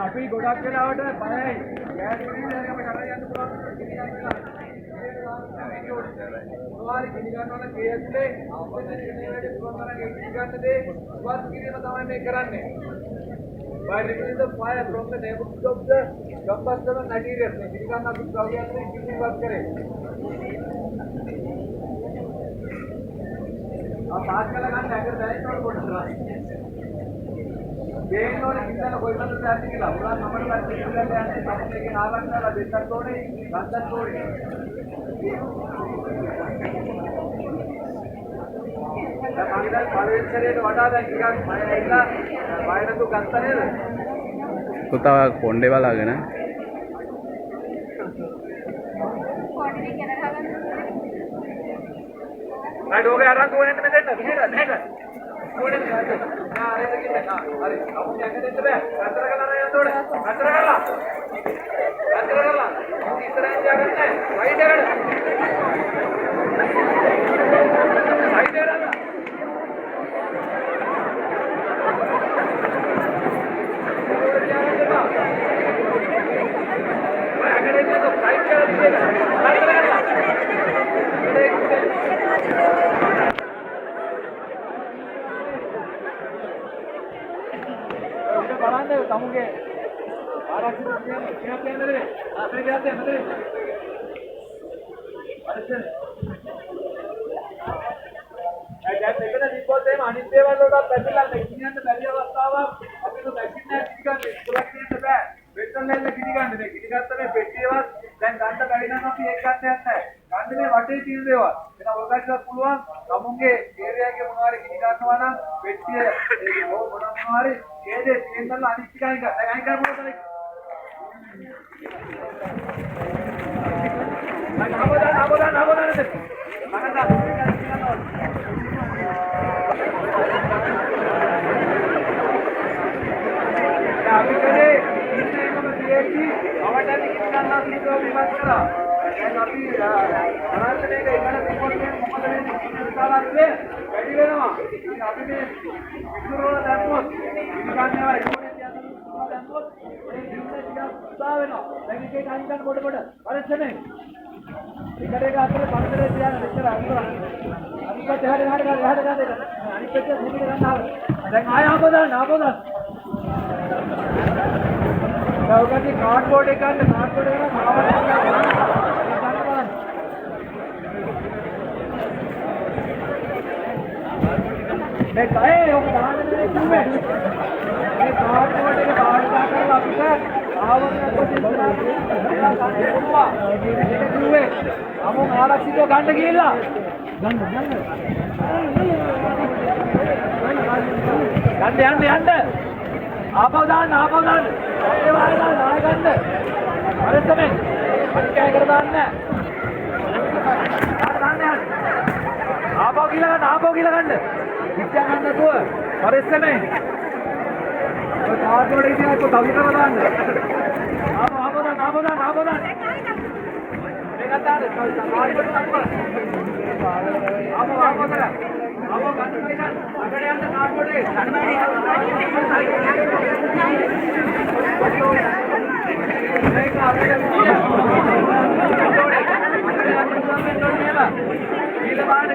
අපි ගොඩක් වෙලාවට පහයි ගෑස් පිළිදැනක අපි කරලා යන්න පුළුවන් ඔයාලි කිනි ගන්නවන කේස්ලේ අපිට පුරතරගේ කිනි ගන්න දේ වත් කිරීම තමයි මේ කරන්නේ by removing the fire from the neighborhood of the combustible materials මේ කිනි ගන්න අපි ප්‍රව්‍යයන්ගේ කිනි වත් කරේ ආ පාස් කරලා ගන්න ඇඟට දැනෙන්නකොට පොඩ්ඩක් දේනෝනේ කින්නල කොයිමද දැක්ක කියලා උලා නමර පැත්තේ ඉඳලා යන්නේ තමයි එකෙන් ආවන්නාලා දෙන්නත් ඕනේ ගන්නත් ඕනේ දැන් මගේ පළවෙනිසරේට වඩා දැන් ටිකක් මම ඇවිල්ලා වයරතු ගත්තා නේද පුතා කොණ්ඩේ බලාගෙන අය ඩෝගේ අරන් කොහෙන්ද මෙතෙන්ද මෙහෙට කොහෙන්ද හරි හරි අපු යන්නේ බෑ අතර කරලා යන්න ඕනේ අතර කරලා ඉස්සරහින් යන්න වයිඩ් එකට වයිඩ් එකට බලන්න තමුගේ ආරක්ෂිත කියන්නේ අපේ ගියත් එතන අරසන් දැන් මෙතන දීපොත් එහෙම අනිත් දේවල් වලට පැතිරලා ඉන්නත් බැරි අවස්ථාවක් අපිට දැකින්නේ නැහැ කිරි ගන්න ඉස්සරහ කියන්න බෑ පෙට්‍රල් නැල්ල කිරි ගන්න මේ කිරි ගත්ත මේ පෙට්ටියවත් දැන් ගන්න බැරි නම් අපි ඒක ගන්න යන්නේ නැහැ ගන්න මේ වටේ තියෙන දේවල් එතන ඔයගොල්ලන්ට පුළුවන් තමුගේ ඒරියාගේ මොනවාරි කිරි ගන්නවා නම් පෙට්ටිය මොනවාරි ඒ දේ තියෙනවල අනිත් ටික අයින් කරන්න. අයින් කරපුවම තමයි. ආපදාන දෙන්න. මනස අපි කලේ ඉන්නේකම තියෙද්දි අවටන් ඉස්සන්නා කීතෝ විමර්ශ කරා. දැන් අපි අනාර්ථනයක ඉගෙන ගන්නකොට මොකද වෙන්නේ? ඉස්සරහට වැඩි වෙනවා. ඉතින් අපි මේ විදුරවල දැම්මොත් ඉස්සන්නේවා ඉක්මනින් යනවා දැම්මොත් ඒ දින්නේ ටිකක් උදා වෙනවා. දැන් එකේ අයින් ගන්න පොඩ පරිස්සමෙන්. ඉකඩේක අතේ පන්තරේ තියන මෙච්චර අනුරා. අනිත් පැත්තේ එහාට ගන්න. අනිත් පැත්තේ දෙමිට ගන්න ආව. දැන් ආය ආපදාන. ඔයගොල්ලෝ කාඩ්බෝඩ් එක ගන්න කාඩ්බෝඩ් එක ගන්න මාවල ගන්න බලන්න. මේ කයේ ඔක දාන්න නෙමෙයි මේ කාඩ්බෝඩ් එක බාහිර කරලා අපිට ආවරණ කොට ඉස්සරහට ඒක කිව්වේ අමු ආරක්ෂිතව ගන්න කියලා යන්න ආපහු දාන්න ඒ වාරේ නාය ගන්න හරියටම අනිකය කර දාන්න ආපහු කියලා ගන්න ඉච්ඡා ගන්න නැතුව හරියටම ඔය කාඩ්බෝඩ් එකේ තියලා තව කරලා දාන්න ආපහු දාන්න මේක දාන්න කාඩ්බෝඩ් එක ආපහු ගන්න අගට යන්න කාඩ්බෝඩ් එක ගිල බාන්න